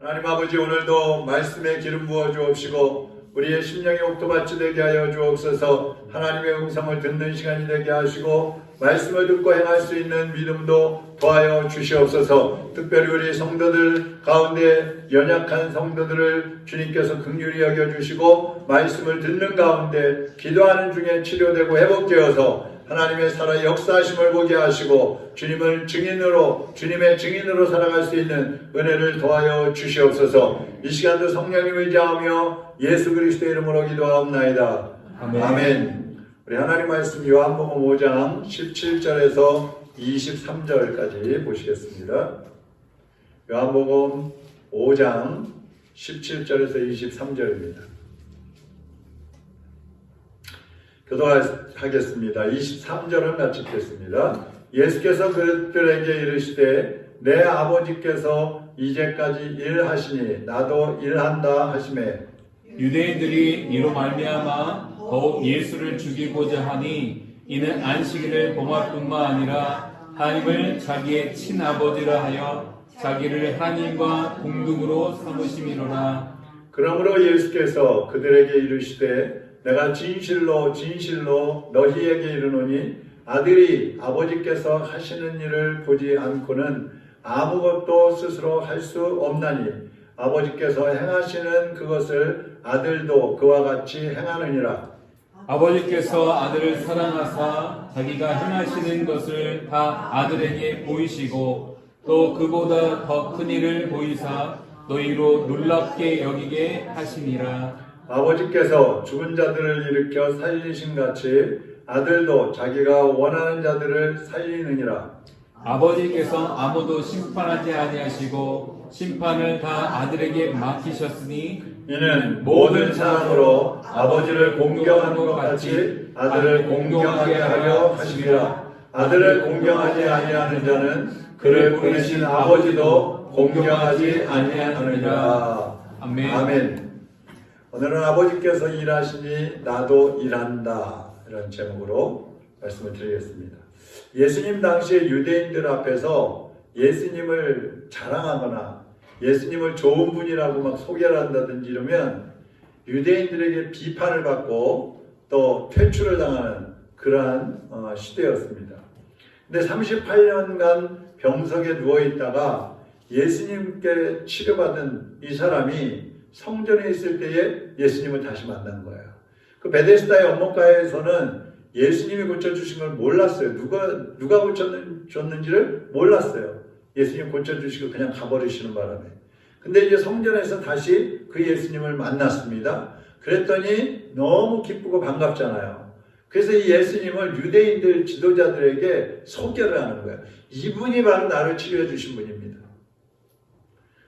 하나님 아버지, 오늘도 말씀에 기름 부어 주옵시고 우리의 심령이 옥토밭이 되게 하여 주옵소서. 하나님의 음성을 듣는 시간이 되게 하시고 말씀을 듣고 행할 수 있는 믿음도 더하여 주시옵소서. 특별히 우리 성도들 가운데 연약한 성도들을 주님께서 긍휼히 여겨주시고 말씀을 듣는 가운데 기도하는 중에 치료되고 회복되어서 하나님의 살아 역사하심을 보게 하시고 주님의 증인으로 살아갈 수 있는 은혜를 더하여 주시옵소서. 이 시간도 성령님 의지하며 예수 그리스도의 이름으로 기도하옵나이다. 아멘. 우리 하나님 말씀 요한복음 5장 17절에서 23절까지 보시겠습니다. 요한복음 5장 17절에서 23절입니다. 교도하겠습니다. 23절은 같이 읽겠습니다. 예수께서 그들에게 이르시되 내 아버지께서 이제까지 일하시니 나도 일한다 하시매 유대인들이 이로 말미암아 더욱 예수를 죽이고자 하니 이는 안식일을 범할 뿐만 아니라 하나님을 자기의 친아버지라 하여 자기를 하나님과 동등으로 삼으심이로라. 그러므로 예수께서 그들에게 이르시되 내가 진실로 너희에게 이르노니 아들이 아버지께서 하시는 일을 보지 않고는 아무것도 스스로 할 수 없나니 아버지께서 행하시는 그것을 아들도 그와 같이 행하느니라. 아버지께서 아들을 사랑하사 자기가 행하시는 것을 다 아들에게 보이시고 또 그보다 더 큰 일을 보이사 너희로 놀랍게 여기게 하시니라. 아버지께서 죽은 자들을 일으켜 살리신 같이 아들도 자기가 원하는 자들을 살리느니라. 아버지께서 아무도 심판하지 아니하시고 심판을 다 아들에게 맡기셨으니 이는 모든 사람으로 아버지를 공경하는 것 같이 아들을 공경하게 하려 하시리라. 아들을 공경하지 아니하는 자는 그를 보내신 아버지도 공경하지 아니하느니라. 아멘. 아멘. 오늘은 아버지께서 일하시니 나도 일한다, 이런 제목으로 말씀을 드리겠습니다. 예수님 당시에 유대인들 앞에서 예수님을 자랑하거나 예수님을 좋은 분이라고 막 소개를 한다든지 이러면 유대인들에게 비판을 받고 또 퇴출을 당하는 그러한 시대였습니다. 근데 38년간 병석에 누워있다가 예수님께 치료받은 이 사람이 성전에 있을 때에 예수님을 다시 만난 거예요. 그 베데스다의 언목가에서는 예수님이 고쳐주신 걸 몰랐어요. 누가 고쳐줬는지를 몰랐어요. 예수님 고쳐주시고 그냥 가버리시는 바람에. 근데 이제 성전에서 다시 그 예수님을 만났습니다. 그랬더니 너무 기쁘고 반갑잖아요. 그래서 이 예수님을 유대인들 지도자들에게 소개를 하는 거예요. 이분이 바로 나를 치료해 주신 분입니다.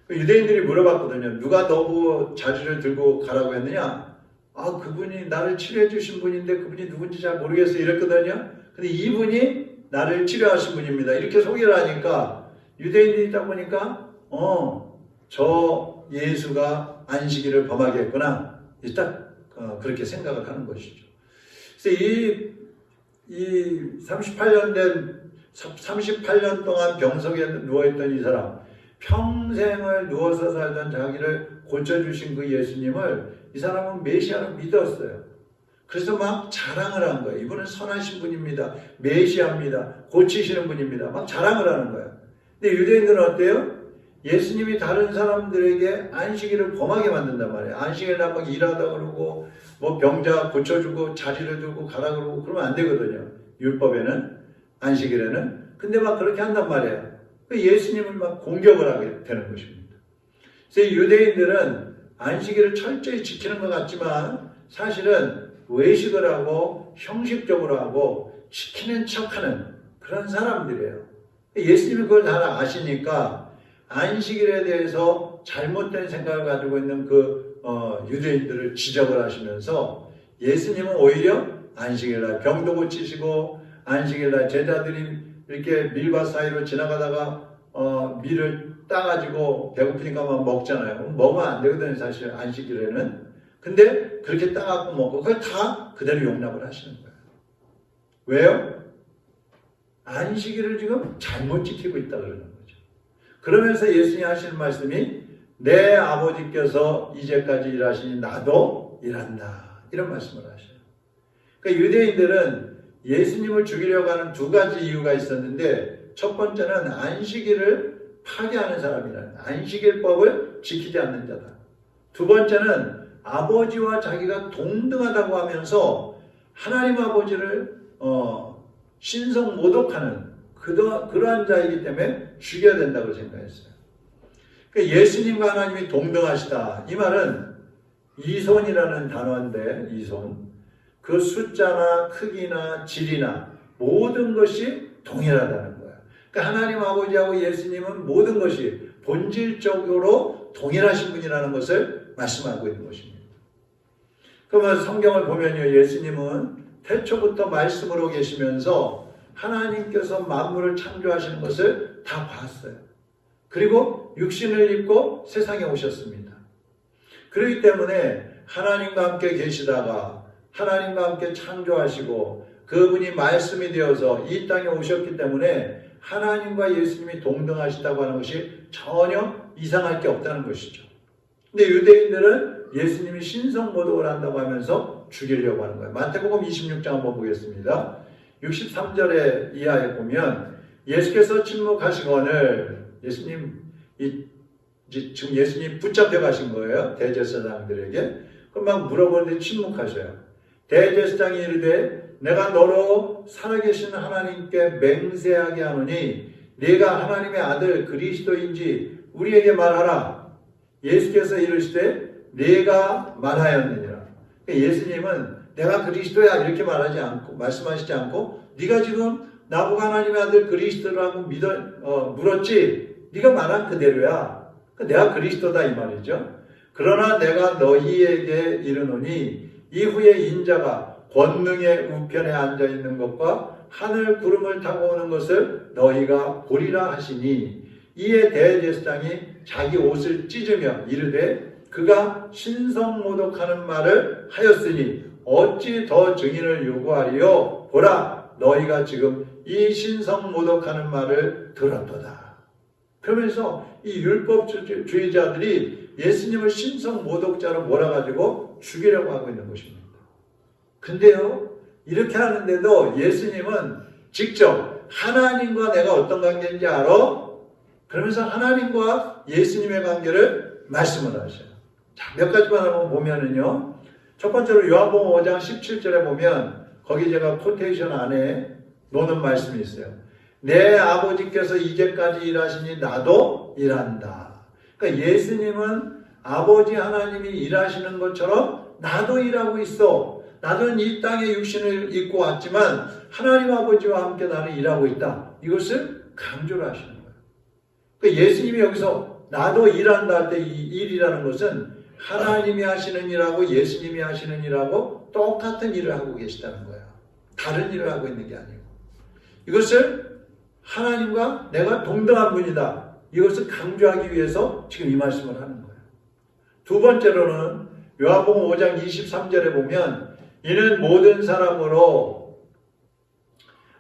유대인들이 물어봤거든요. 누가 너무 자리를 들고 가라고 했느냐? 아, 그분이 나를 치료해 주신 분인데 그분이 누군지 잘 모르겠어요. 이랬거든요. 근데 이분이 나를 치료하신 분입니다. 이렇게 소개를 하니까 유대인들이 있다 보니까 저 예수가 안식일을 범하겠구나. 딱 그렇게 생각을 하는 것이죠. 그래서 이 38년 동안 병석에 누워있던 이 사람, 평생을 누워서 살던 자기를 고쳐주신 그 예수님을 이 사람은 메시아로 믿었어요. 그래서 막 자랑을 한 거예요. 이분은 선하신 분입니다. 메시아입니다. 고치시는 분입니다. 막 자랑을 하는 거예요. 근데 유대인들은 어때요? 예수님이 다른 사람들에게 안식일을 범하게 만든단 말이에요. 안식일 날 막 일하다 그러고 뭐 병자 고쳐주고 자리를 두고 가라 그러고 그러면 안 되거든요. 율법에는, 안식일에는. 근데 막 그렇게 한단 말이에요. 예수님을 막 공격을 하게 되는 것입니다. 그래서 유대인들은 안식일을 철저히 지키는 것 같지만 사실은 외식을 하고 형식적으로 하고 지키는 척하는 그런 사람들이에요. 예수님이 그걸 다 아시니까 안식일에 대해서 잘못된 생각을 가지고 있는 그 유대인들을 지적을 하시면서 예수님은 오히려 안식일날 병도 고치시고 안식일날 제자들이 이렇게 밀밭 사이로 지나가다가 밀을 따가지고 배고프니까 막 먹잖아요. 먹으면 안 되거든요, 사실 안식일에는. 근데 그렇게 따갖고 먹고 그걸 다 그대로 용납을 하시는 거예요. 왜요? 안식일을 지금 잘못 지키고 있다 그러는 거죠. 그러면서 예수님이 하시는 말씀이 내 아버지께서 이제까지 일하시니 나도 일한다. 이런 말씀을 하셔요. 그러니까 유대인들은 예수님을 죽이려고 하는 두 가지 이유가 있었는데, 첫 번째는 안식일을 파괴하는 사람이라는, 안식일법을 지키지 않는 자다. 두 번째는 아버지와 자기가 동등하다고 하면서 하나님 아버지를 신성 모독하는 그러한 자이기 때문에 죽여야 된다고 생각했어요. 그러니까 예수님과 하나님이 동등하시다. 이 말은 이손이라는 단어인데, 이손. 그 숫자나 크기나 질이나 모든 것이 동일하다는 거예요. 그러니까 하나님 아버지하고 예수님은 모든 것이 본질적으로 동일하신 분이라는 것을 말씀하고 있는 것입니다. 그러면 성경을 보면요, 예수님은 태초부터 말씀으로 계시면서 하나님께서 만물을 창조하시는 것을 다 봤어요. 그리고 육신을 입고 세상에 오셨습니다. 그렇기 때문에 하나님과 함께 계시다가 하나님과 함께 창조하시고 그분이 말씀이 되어서 이 땅에 오셨기 때문에 하나님과 예수님이 동등하시다고 하는 것이 전혀 이상할 게 없다는 것이죠. 근데 유대인들은 예수님이 신성모독을 한다고 하면서 죽이려고 하는 거예요. 마태복음 26장 한번 보겠습니다. 63절에 이하에 보면 예수께서 침묵하시거늘, 지금 예수님 붙잡혀 가신 거예요. 대제사장들에게. 그럼 막 물어보는데 침묵하셔요. 대제사장이 이르되 내가 너로 살아계신 하나님께 맹세하게 하노니 네가 하나님의 아들 그리스도인지 우리에게 말하라. 예수께서 이르시되 네가 말하였느니라. 예수님은 내가 그리스도야 이렇게 말씀하시지 않고 네가 지금 나보고 하나님의 아들 그리스도라고 물었지. 네가 말한 그대로야. 내가 그리스도다 이 말이죠. 그러나 내가 너희에게 이르노니 이후에 인자가 권능의 우편에 앉아있는 것과 하늘 구름을 타고 오는 것을 너희가 보리라 하시니 이에 대제사장이 자기 옷을 찢으며 이르되 그가 신성모독하는 말을 하였으니 어찌 더 증인을 요구하리요? 보라 너희가 지금 이 신성모독하는 말을 들었도다. 그러면서 이 율법주의자들이 예수님을 신성모독자로 몰아가지고 죽이려고 하고 있는 것입니다. 근데요, 이렇게 하는데도 예수님은 직접 하나님과 내가 어떤 관계인지 알아? 그러면서 하나님과 예수님의 관계를 말씀을 하셔요. 자, 몇 가지만 한번 보면은요. 첫 번째로 요한복음 5장 17절에 보면 거기 제가 코테이션 안에 놓는 말씀이 있어요. 내 아버지께서 이제까지 일하시니 나도 일한다. 그러니까 예수님은 아버지 하나님이 일하시는 것처럼 나도 일하고 있어. 나는 이 땅에 육신을 입고 왔지만 하나님 아버지와 함께 나는 일하고 있다. 이것을 강조를 하시는 거예요. 그러니까 예수님이 여기서 나도 일한다 할 때 이 일이라는 것은 하나님이 하시는 일하고 예수님이 하시는 일하고 똑같은 일을 하고 계시다는 거예요. 다른 일을 하고 있는 게 아니고. 이것을 하나님과 내가 동등한 분이다. 이것을 강조하기 위해서 지금 이 말씀을 하는 거예요. 두 번째로는 요한복음 5장 23절에 보면 이는 모든 사람으로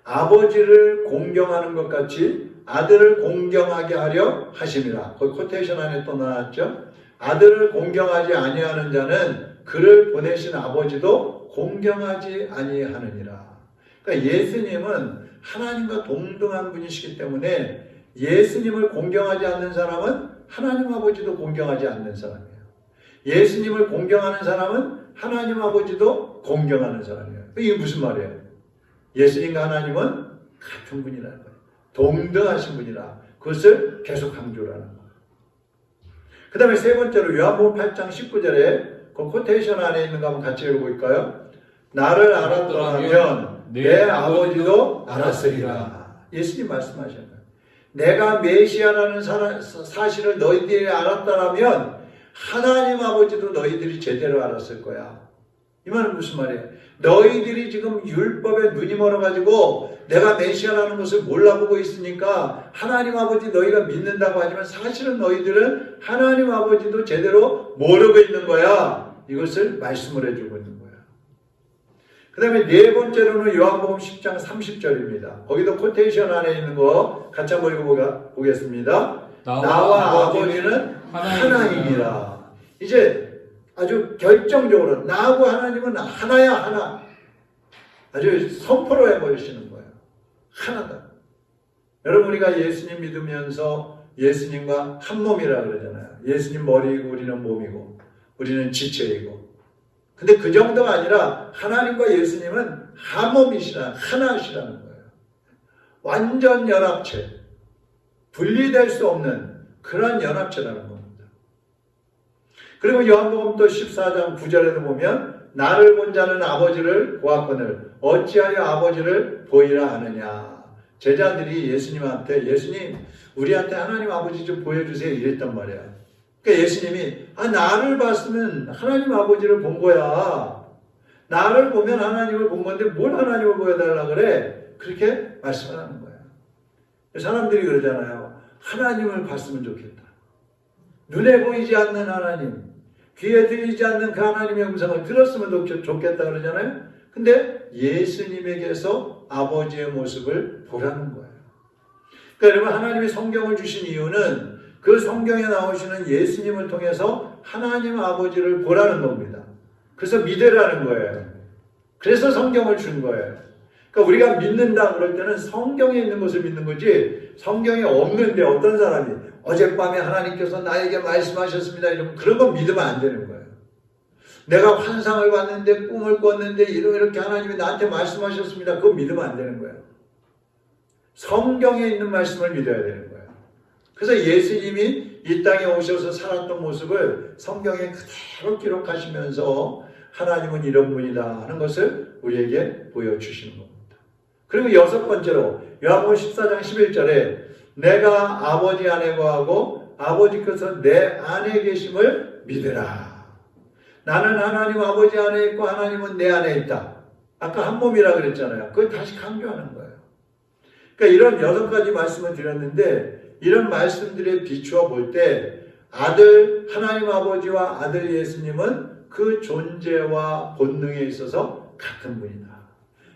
아버지를 공경하는 것 같이 아들을 공경하게 하려 하심이라. 거기 코테이션 안에 또 나왔죠. 아들을 공경하지 아니하는 자는 그를 보내신 아버지도 공경하지 아니하느니라. 그러니까 예수님은 하나님과 동등한 분이시기 때문에 예수님을 공경하지 않는 사람은 하나님 아버지도 공경하지 않는 사람이에요. 예수님을 공경하는 사람은 하나님 아버지도 공경하는 사람이에요. 이게 무슨 말이에요? 예수님과 하나님은 같은 분이라는 거예요. 동등하신 분이라. 그것을 계속 강조를 하는 거예요. 그 다음에 세 번째로 요한복음 8장 19절에 그 코테이션 안에 있는 거 한번 같이 읽어볼까요? 나를 알았더라면 내 아버지도 알았으리라. 예수님 말씀하셨어요. 내가 메시아라는 사실을 너희들이 알았다라면 하나님 아버지도 너희들이 제대로 알았을 거야. 이 말은 무슨 말이에요? 너희들이 지금 율법에 눈이 멀어가지고 내가 메시아라는 것을 몰라보고 있으니까 하나님 아버지 너희가 믿는다고 하지만 사실은 너희들은 하나님 아버지도 제대로 모르고 있는 거야. 이것을 말씀을 해주고 있는 거야. 그 다음에 네 번째로는 요한복음 10장 30절입니다. 거기도 코테이션 안에 있는 거 같이 한번 읽어보겠습니다. 나와 아버지는 하나이니라. 이제 아주 결정적으로 나하고 하나님은 하나야 하나. 아주 선포로 해버리시는 거예요. 하나다. 여러분 우리가 예수님 믿으면서 예수님과 한 몸이라 그러잖아요. 예수님 머리이고 우리는 몸이고 우리는 지체이고. 근데 그 정도가 아니라 하나님과 예수님은 한 몸이시라 하나시라는 거예요. 완전 연합체. 분리될 수 없는 그런 연합체라는 겁니다. 그리고 요한복음 또 14장 9절에도 보면 나를 본 자는 아버지를 보았거늘 어찌하여 아버지를 보이라 하느냐. 제자들이 예수님한테 예수님 우리한테 하나님 아버지 좀 보여주세요 이랬단 말이야. 그러니까 예수님이 나를 봤으면 하나님 아버지를 본 거야. 나를 보면 하나님을 본 건데 뭘 하나님을 보여달라 그래. 그렇게 말씀을 하는 거예요. 사람들이 그러잖아요. 하나님을 봤으면 좋겠다. 눈에 보이지 않는 하나님, 귀에 들리지 않는 그 하나님의 음성을 들었으면 좋겠다 그러잖아요. 근데 예수님에게서 아버지의 모습을 보라는 거예요. 그러니까 여러분 하나님이 성경을 주신 이유는 그 성경에 나오시는 예수님을 통해서 하나님 아버지를 보라는 겁니다. 그래서 믿으라는 거예요. 그래서 성경을 준 거예요. 그러니까 우리가 믿는다 그럴 때는 성경에 있는 것을 믿는 거지 성경에 없는데 어떤 사람이 어젯밤에 하나님께서 나에게 말씀하셨습니다 이러면 그런 건 믿으면 안 되는 거예요. 내가 환상을 봤는데 꿈을 꿨는데 이렇게 하나님이 나한테 말씀하셨습니다. 그거 믿으면 안 되는 거예요. 성경에 있는 말씀을 믿어야 되는 거예요. 그래서 예수님이 이 땅에 오셔서 살았던 모습을 성경에 그대로 기록하시면서 하나님은 이런 분이다 하는 것을 우리에게 보여주시는 겁니다. 그리고 여섯 번째로 요한복음 14장 11절에 내가 아버지 안에 거하고 아버지께서 내 안에 계심을 믿으라. 나는 하나님 아버지 안에 있고 하나님은 내 안에 있다. 아까 한 몸이라 그랬잖아요. 그걸 다시 강조하는 거예요. 그러니까 이런 여섯 가지 말씀을 드렸는데 이런 말씀들에 비추어 볼 때 아들 하나님 아버지와 아들 예수님은 그 존재와 본능에 있어서 같은 분이다.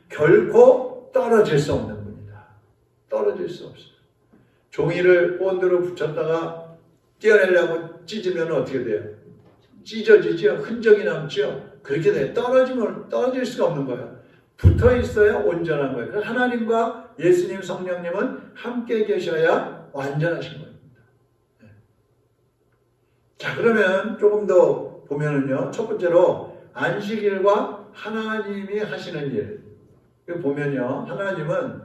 결코 떨어질 수 없는 분이다. 떨어질 수 없어요. 종이를 본드로 붙였다가 떼어내려고 찢으면 어떻게 돼요? 찢어지죠. 흔적이 남죠. 그렇게 돼요. 떨어질 수가 없는 거예요. 붙어 있어야 온전한 거예요. 그래서 하나님과 예수님 성령님은 함께 계셔야 완전하신 겁니다. 자, 그러면 조금 더 보면은요. 첫 번째로 안식일과 하나님이 하시는 일. 보면요. 하나님은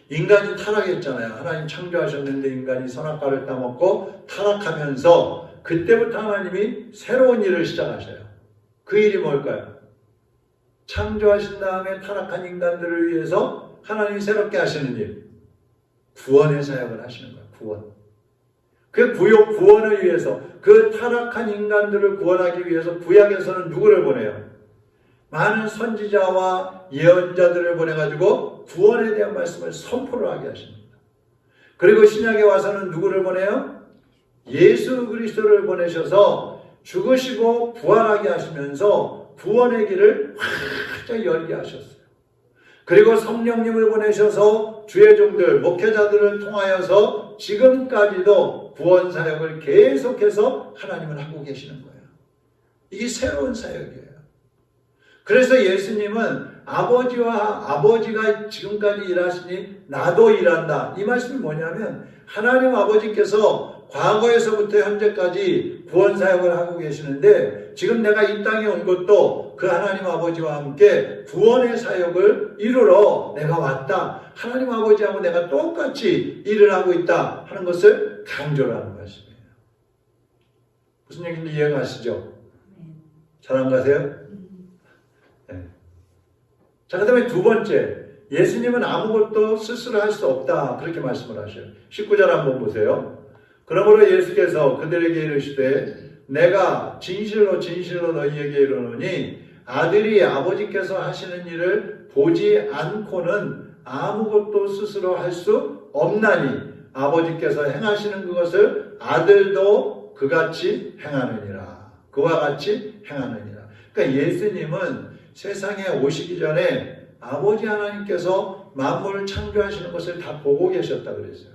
인간이 타락했잖아요. 하나님 창조하셨는데 인간이 선악과를 따먹고 타락하면서 그때부터 하나님이 새로운 일을 시작하셔요. 그 일이 뭘까요? 창조하신 다음에 타락한 인간들을 위해서 하나님이 새롭게 하시는 일. 구원의 사역을 하시는 거예요. 구원. 그 구원을 위해서 그 타락한 인간들을 구원하기 위해서 구약에서는 누구를 보내요? 많은 선지자와 예언자들을 보내가지고 구원에 대한 말씀을 선포를 하게 하십니다. 그리고 신약에 와서는 누구를 보내요? 예수 그리스도를 보내셔서 죽으시고 부활하게 하시면서 구원의 길을 활짝 열게 하셨어요. 그리고 성령님을 보내셔서 주의 종들, 목회자들을 통하여서 지금까지도 구원 사역을 계속해서 하나님은 하고 계시는 거예요. 이게 새로운 사역이에요. 그래서 예수님은 아버지가 지금까지 일하시니 나도 일한다. 이 말씀이 뭐냐면 하나님 아버지께서 과거에서부터 현재까지 구원 사역을 하고 계시는데 지금 내가 이 땅에 온 것도 그 하나님 아버지와 함께 구원의 사역을 이루러 내가 왔다. 하나님 아버지하고 내가 똑같이 일을 하고 있다 하는 것을 강조를 하는 말씀이에요. 무슨 얘기인지 이해가 가시죠? 잘 안 가세요? 네. 자, 그 다음에 두 번째, 예수님은 아무것도 스스로 할 수 없다. 그렇게 말씀을 하셔요. 19절 한번 보세요. 그러므로 예수께서 그들에게 이르시되 내가 진실로 진실로 너희에게 이르노니 아들이 아버지께서 하시는 일을 보지 않고는 아무것도 스스로 할 수 없나니 아버지께서 행하시는 그것을 아들도 그같이 행하느니라. 그와 같이 행하느니라. 그러니까 예수님은 세상에 오시기 전에 아버지 하나님께서 만물을 창조하시는 것을 다 보고 계셨다 그랬어요.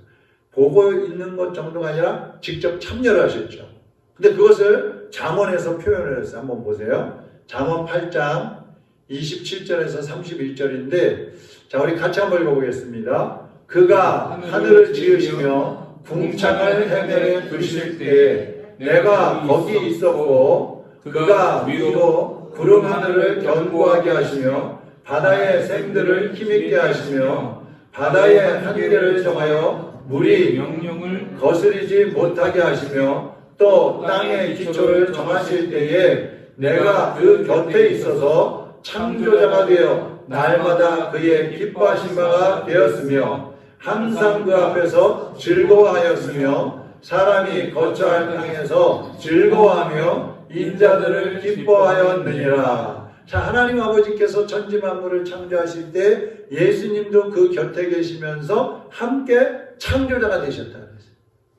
보고 있는 것 정도가 아니라 직접 참여를 하셨죠. 근데 그것을 잠언에서 표현을 했어요. 한번 보세요. 잠언 8장 27절에서 31절인데, 자, 우리 같이 한번 읽어보겠습니다. 그가 하늘을 지으시며 궁창을 해결해 두실 때에 내가 거기 있었고, 그가 위로 구름 하늘을 견고하게 하시며 바다의 샘들을 힘있게 하시며 바다의 한계를 정하여 물이 명령을 거스리지 못하게 하시며 또 땅의 기초를 정하실 때에 내가 그 곁에 있어서 창조자가 되어 날마다 그의 기뻐하신 바가 되었으며 항상 그 앞에서 즐거워하였으며 사람이 거처할 땅에서 즐거워하며 인자들을 기뻐하였느니라. 자, 하나님 아버지께서 천지 만물을 창조하실 때 예수님도 그 곁에 계시면서 함께 창조자가 되셨다 그랬어요.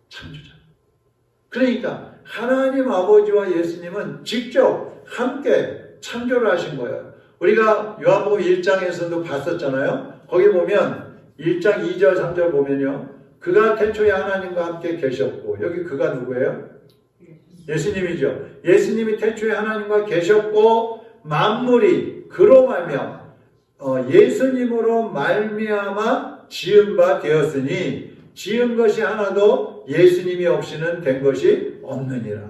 창조자. 그러니까 하나님 아버지와 예수님은 직접 함께 창조를 하신 거예요. 우리가 요한복음 1장에서도 봤었잖아요. 거기 보면 1장 2절 3절 보면요, 그가 태초에 하나님과 함께 계셨고, 여기 그가 누구예요? 예수님이죠. 예수님이 태초에 하나님과 계셨고 만물이 그로 말미암아 예수님으로 말미암아 지은 바 되었으니 지은 것이 하나도 예수님이 없이는 된 것이 없느니라.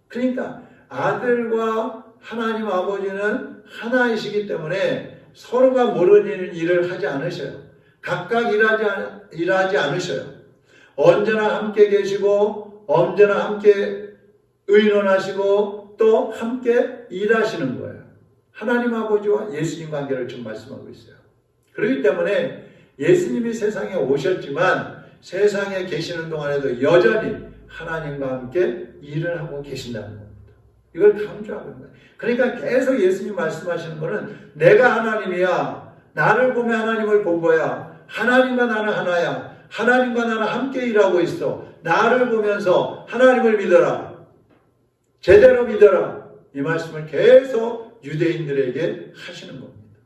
그러니까 아들과 하나님 아버지는 하나이시기 때문에 서로가 모르는 일을 하지 않으셔요. 각각 일하지 않으셔요. 언제나 함께 계시고 언제나 함께 의논하시고 또 함께 일하시는 거예요. 하나님 아버지와 예수님 관계를 지금 말씀하고 있어요. 그렇기 때문에 예수님이 세상에 오셨지만 세상에 계시는 동안에도 여전히 하나님과 함께 일을 하고 계신다는 겁니다. 이걸 강조하고 있는 거예요. 그러니까 계속 예수님 말씀하시는 거는 내가 하나님이야. 나를 보며 하나님을 본 거야. 하나님과 나는 하나야. 하나님과 나는 함께 일하고 있어. 나를 보면서 하나님을 믿어라. 제대로 믿어라. 이 말씀을 계속 유대인들에게 하시는 겁니다.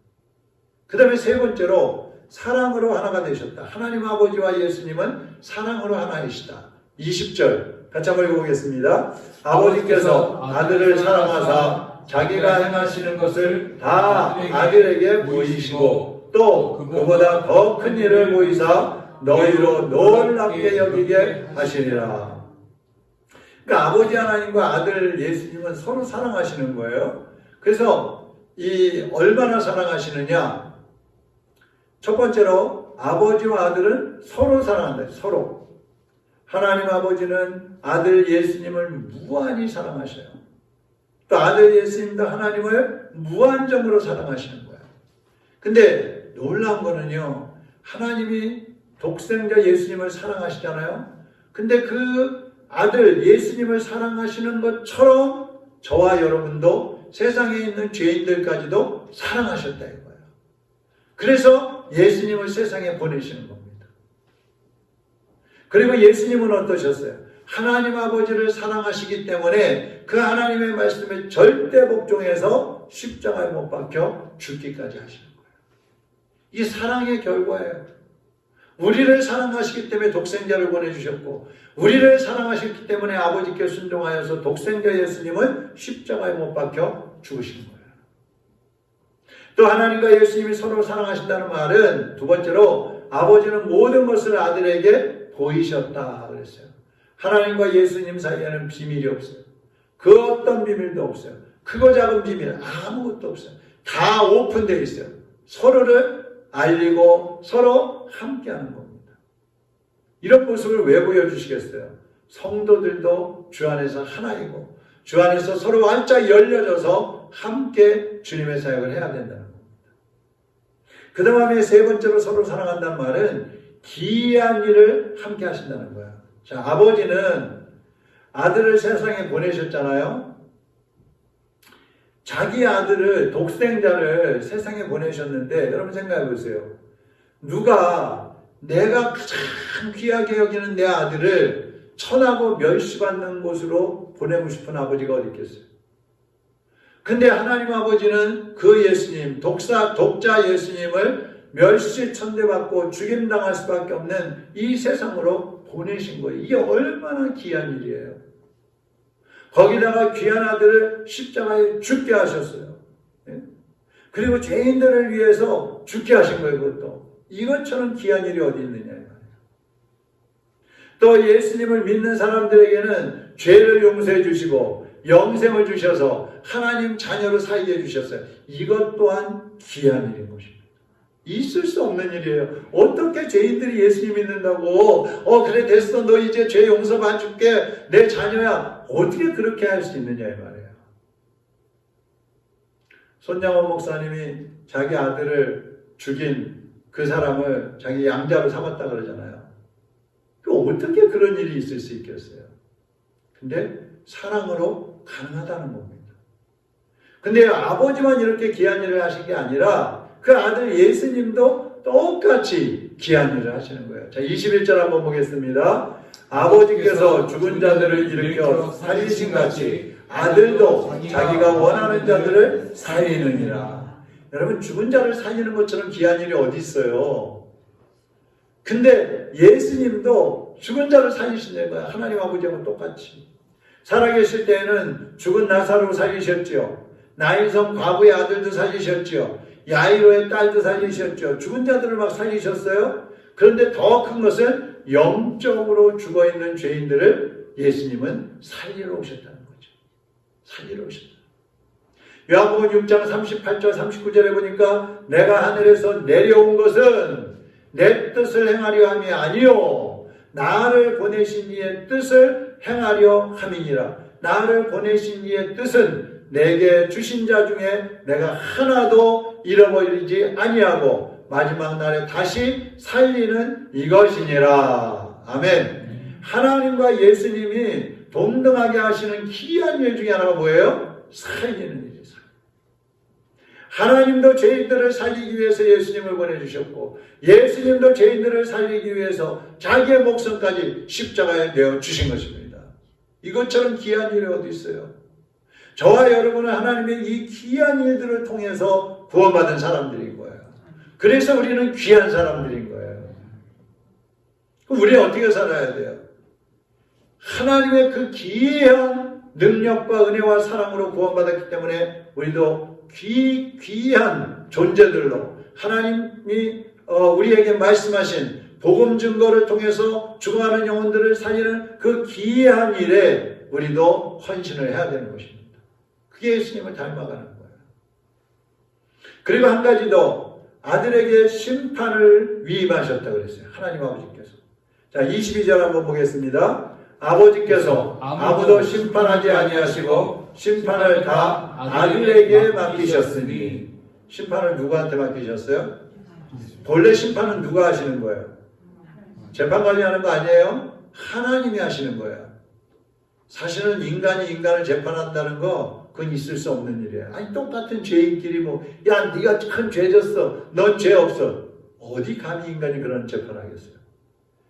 그 다음에 세 번째로 사랑으로 하나가 되셨다. 하나님 아버지와 예수님은 사랑으로 하나이시다. 20절 같이 한번 읽어보겠습니다. 아버지께서 아들을 사랑하사 자기가 행하시는 것을 다 아들에게 보이시고 또 그보다 더 큰 일을 보이사 너희로 놀랍게 여기게 하시리라. 그러니까 아버지 하나님과 아들 예수님은 서로 사랑하시는 거예요. 그래서 이 얼마나 사랑하시느냐? 첫 번째로 아버지와 아들은 서로 사랑한다. 서로. 하나님 아버지는 아들 예수님을 무한히 사랑하셔요. 또 아들 예수님도 하나님을 무한정으로 사랑하시는 거예요. 근데 놀라운 거는요, 하나님이 독생자 예수님을 사랑하시잖아요. 근데 그 아들 예수님을 사랑하시는 것처럼 저와 여러분도 세상에 있는 죄인들까지도 사랑하셨다 이거예요. 그래서 예수님을 세상에 보내시는 겁니다. 그리고 예수님은 어떠셨어요? 하나님 아버지를 사랑하시기 때문에 그 하나님의 말씀에 절대 복종해서 십자가에 못 박혀 죽기까지 하시는 거예요. 이게 사랑의 결과예요. 우리를 사랑하시기 때문에 독생자를 보내주셨고 우리를 사랑하셨기 때문에 아버지께 순종하여서 독생자 예수님은 십자가에 못 박혀 죽으신 거예요. 또 하나님과 예수님이 서로 사랑하신다는 말은 두 번째로 아버지는 모든 것을 아들에게 보이셨다 그랬어요. 하나님과 예수님 사이에는 비밀이 없어요. 그 어떤 비밀도 없어요. 크고 작은 비밀 아무것도 없어요. 다 오픈되어 있어요. 서로를 알리고 서로 함께하는 겁니다. 이런 모습을 왜 보여주시겠어요? 성도들도 주 안에서 하나이고 주 안에서 서로 활짝 열려져서 함께 주님의 사역을 해야 된다는 겁니다. 그 다음에 세 번째로 서로 사랑한다는 말은 기이한 일을 함께 하신다는 거야. 자, 아버지는 아들을 세상에 보내셨잖아요. 자기 아들을, 독생자를 세상에 보내셨는데 여러분 생각해 보세요. 누가 내가 가장 귀하게 여기는 내 아들을 천하고 멸시받는 곳으로 보내고 싶은 아버지가 어디 있겠어요? 근데 하나님 아버지는 그 예수님, 독자 예수님을 멸시 천대받고 죽임당할 수밖에 없는 이 세상으로 보내신 거예요. 이게 얼마나 귀한 일이에요. 거기다가 귀한 아들을 십자가에 죽게 하셨어요. 그리고 죄인들을 위해서 죽게 하신 거예요. 그것도. 이것처럼 귀한 일이 어디 있느냐. 또 예수님을 믿는 사람들에게는 죄를 용서해 주시고 영생을 주셔서 하나님 자녀로 살게 해주셨어요. 이것 또한 귀한 일인 것입니다. 있을 수 없는 일이에요. 어떻게 죄인들이 예수님 믿는다고 그래 됐어 너 이제 죄 용서 받줄게 내 자녀야 어떻게 그렇게 할 수 있느냐 이 말이에요. 손양원 목사님이 자기 아들을 죽인 그 사람을 자기 양자로 삼았다 그러잖아요. 어떻게 그런 일이 있을 수 있겠어요? 근데 사랑으로 가능하다는 겁니다. 근데 아버지만 이렇게 귀한 일을 하신 게 아니라 그 아들 예수님도 똑같이 귀한 일을 하시는 거예요. 자, 21절 한번 보겠습니다. 아버지께서 죽은 자들을 일으켜 살리신 같이 아들도 자기가 원하는 자들을 살리느니라. 여러분 죽은 자를 살리는 것처럼 귀한 일이 어디 있어요? 근데 예수님도 죽은 자를 살리신다는 거예요. 하나님 아버지하고 똑같이. 살아계실 때에는 죽은 나사로 살리셨지요. 나인성 과부의 아들도 살리셨지요. 야이로의 딸도 살리셨죠. 죽은 자들을 막 살리셨어요. 그런데 더 큰 것은 영적으로 죽어있는 죄인들을 예수님은 살리러 오셨다는 거죠. 살리러 오셨다. 요한복음 6장 38절 39절에 보니까 내가 하늘에서 내려온 것은 내 뜻을 행하려 함이 아니요 나를 보내신 이의 뜻을 행하려 함이니라. 나를 보내신 이의 뜻은 내게 주신 자 중에 내가 하나도 잃어버리지 아니하고 마지막 날에 다시 살리는 이것이니라. 아멘. 하나님과 예수님이 동등하게 하시는 귀한 일 중에 하나가 뭐예요? 살리는 일이에요. 하나님도 죄인들을 살리기 위해서 예수님을 보내주셨고 예수님도 죄인들을 살리기 위해서 자기의 목숨까지 십자가에 내어주신 것입니다. 이것처럼 귀한 일이 어디 있어요? 저와 여러분은 하나님의 이 귀한 일들을 통해서 구원받은 사람들인 거예요. 그래서 우리는 귀한 사람들인 거예요. 그럼 우리는 어떻게 살아야 돼요? 하나님의 그 귀한 능력과 은혜와 사랑으로 구원받았기 때문에 우리도 귀한 존재들로 하나님이 우리에게 말씀하신 복음 증거를 통해서 죽어가는 영혼들을 살리는 그 귀한 일에 우리도 헌신을 해야 되는 것입니다. 그게 예수님을 닮아가는 거예요. 그리고 한 가지 더 아들에게 심판을 위임하셨다고 그랬어요. 하나님 아버지께서. 자, 22절 한번 보겠습니다. 아버지께서 아무도 심판하지 아니하시고 심판을 다 아들에게 맡기셨으니. 심판을 누구한테 맡기셨어요? 본래 심판은 누가 하시는 거예요? 재판 관리하는 거 아니에요? 하나님이 하시는 거예요. 사실은 인간이 인간을 재판한다는 거 그건 있을 수 없는 일이에요. 아니 똑같은 죄인끼리 야 네가 큰 죄 졌어. 넌 죄 없어. 어디 감히 인간이 그런 재판하겠어요?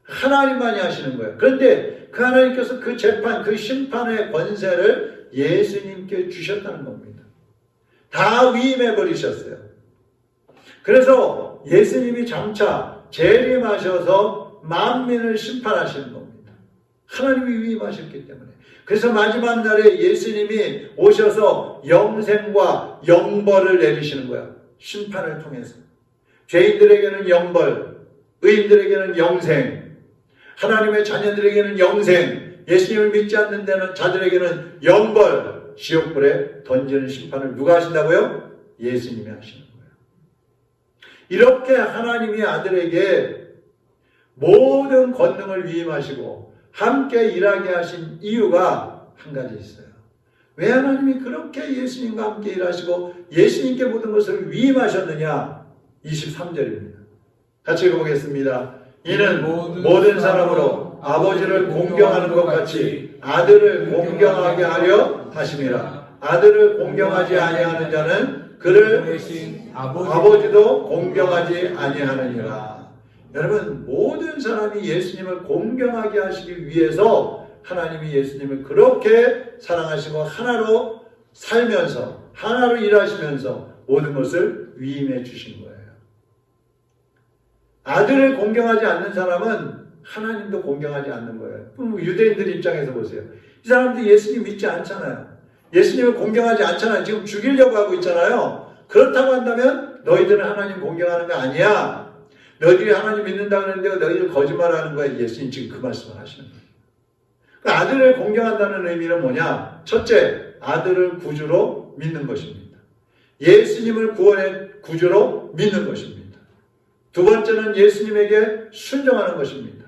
하나님만이 하시는 거예요. 그런데 그 하나님께서 그 재판, 그 심판의 권세를 예수님께 주셨다는 겁니다. 다 위임해 버리셨어요. 그래서 예수님이 장차 재림하셔서 만민을 심판하시는 겁니다. 하나님이 위임하셨기 때문에. 그래서 마지막 날에 예수님이 오셔서 영생과 영벌을 내리시는 거예요. 심판을 통해서. 죄인들에게는 영벌, 의인들에게는 영생, 하나님의 자녀들에게는 영생, 예수님을 믿지 않는 데는 자들에게는 영벌, 지옥불에 던지는 심판을 누가 하신다고요? 예수님이 하시는 거예요. 이렇게 하나님이 아들에게 모든 권능을 위임하시고 함께 일하게 하신 이유가 한 가지 있어요. 왜 하나님이 그렇게 예수님과 함께 일하시고 예수님께 모든 것을 위임하셨느냐? 23절입니다. 같이 읽어보겠습니다. 이는 모든 사람으로 아버지를 공경하는 것 같이 아들을 공경하게 하려 하심이라. 아들을 공경하지 아니하는 자는 그를 아버지도 공경하지 아니하느니라. 여러분, 모든 사람이 예수님을 공경하게 하시기 위해서 하나님이 예수님을 그렇게 사랑하시고 하나로 살면서 하나로 일하시면서 모든 것을 위임해 주신 거예요. 아들을 공경하지 않는 사람은 하나님도 공경하지 않는 거예요. 그럼 유대인들 입장에서 보세요. 이 사람들이 예수님 믿지 않잖아요. 예수님을 공경하지 않잖아요. 지금 죽이려고 하고 있잖아요. 그렇다고 한다면 너희들은 하나님 공경하는 거 아니야. 너희들이 하나님 믿는다 그러는데 너희들 거짓말하는 거야. 예수님 지금 그 말씀을 하시는 거예요. 그 아들을 공경한다는 의미는 뭐냐? 첫째, 아들을 구주로 믿는 것입니다. 예수님을 구원의 구주로 믿는 것입니다. 두 번째는 예수님에게 순종하는 것입니다.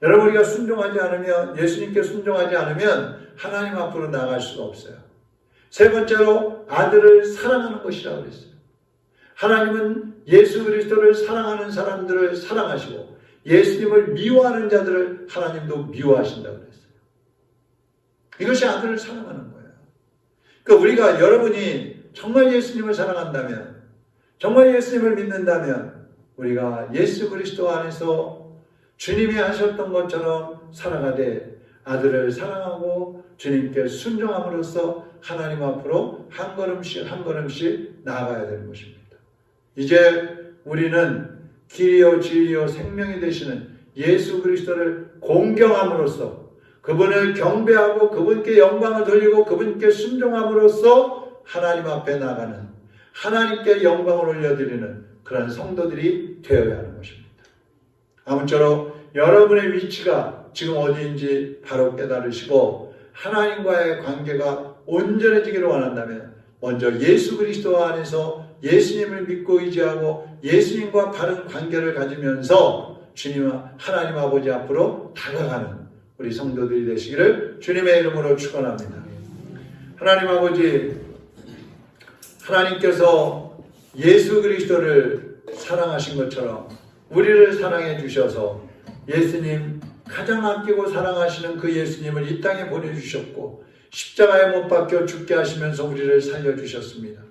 여러분, 우리가 순종하지 않으면, 예수님께 순종하지 않으면 하나님 앞으로 나갈 수가 없어요. 세 번째로 아들을 사랑하는 것이라고 그랬어요. 하나님은 예수 그리스도를 사랑하는 사람들을 사랑하시고 예수님을 미워하는 자들을 하나님도 미워하신다고 그랬어요. 이것이 아들을 사랑하는 거예요. 그러니까 우리가, 여러분이 정말 예수님을 사랑한다면, 정말 예수님을 믿는다면 우리가 예수 그리스도 안에서 주님이 하셨던 것처럼 살아가되 아들을 사랑하고 주님께 순종함으로써 하나님 앞으로 한 걸음씩 한 걸음씩 나아가야 되는 것입니다. 이제 우리는 길이요 진리요 생명이 되시는 예수 그리스도를 공경함으로써 그분을 경배하고 그분께 영광을 돌리고 그분께 순종함으로써 하나님 앞에 나가는, 하나님께 영광을 올려드리는 그런 성도들이 되어야 하는 것입니다. 아무쪼록 여러분의 위치가 지금 어디인지 바로 깨달으시고 하나님과의 관계가 온전해지기를 원한다면 먼저 예수 그리스도 안에서 예수님을 믿고 의지하고 예수님과 바른 관계를 가지면서 주님, 하나님 아버지 앞으로 다가가는 우리 성도들이 되시기를 주님의 이름으로 축원합니다. 하나님 아버지, 하나님께서 예수 그리스도를 사랑하신 것처럼 우리를 사랑해 주셔서 예수님, 가장 아끼고 사랑하시는 그 예수님을 이 땅에 보내주셨고 십자가에 못 박혀 죽게 하시면서 우리를 살려주셨습니다.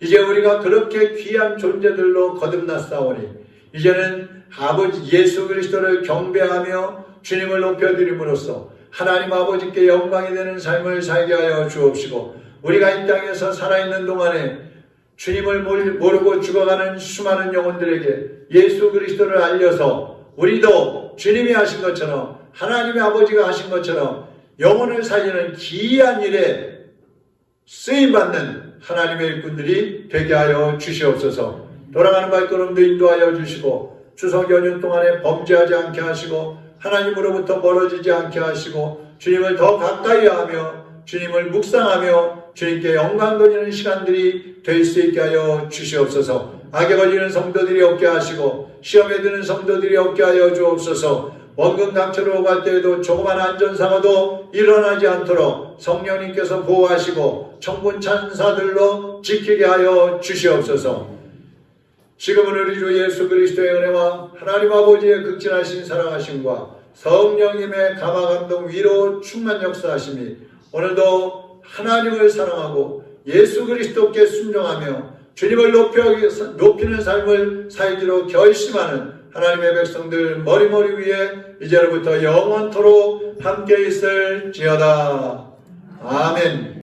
이제 우리가 그렇게 귀한 존재들로 거듭났사오니 이제는 아버지 예수 그리스도를 경배하며 주님을 높여드림으로써 하나님 아버지께 영광이 되는 삶을 살게 하여 주옵시고 우리가 이 땅에서 살아있는 동안에 주님을 모르고 죽어가는 수많은 영혼들에게 예수 그리스도를 알려서 우리도 주님이 하신 것처럼 하나님의 아버지가 하신 것처럼 영혼을 살리는 기이한 일에 쓰임받는 하나님의 일꾼들이 되게 하여 주시옵소서. 돌아가는 발걸음도 인도하여 주시고 추석 연휴 동안에 범죄하지 않게 하시고 하나님으로부터 멀어지지 않게 하시고 주님을 더 가까이 하며 주님을 묵상하며 주님께 영광 돌리는 시간들이 될 수 있게 하여 주시옵소서. 악에 걸리는 성도들이 없게 하시고 시험에 드는 성도들이 없게 하여 주옵소서. 원금 강철로 갈 때에도 조그만 안전사고도 일어나지 않도록 성령님께서 보호하시고 천군 천사들로 지키게 하여 주시옵소서. 지금은 우리 주 예수 그리스도의 은혜와 하나님 아버지의 극진하신 사랑하심과 성령님의 감화감동 위로 충만 역사하심이 오늘도 하나님을 사랑하고 예수 그리스도께 순종하며 주님을 높이는 삶을 살기로 결심하는 하나님의 백성들 머리머리 위에 이제로부터 영원토록 함께 있을지어다. 아멘.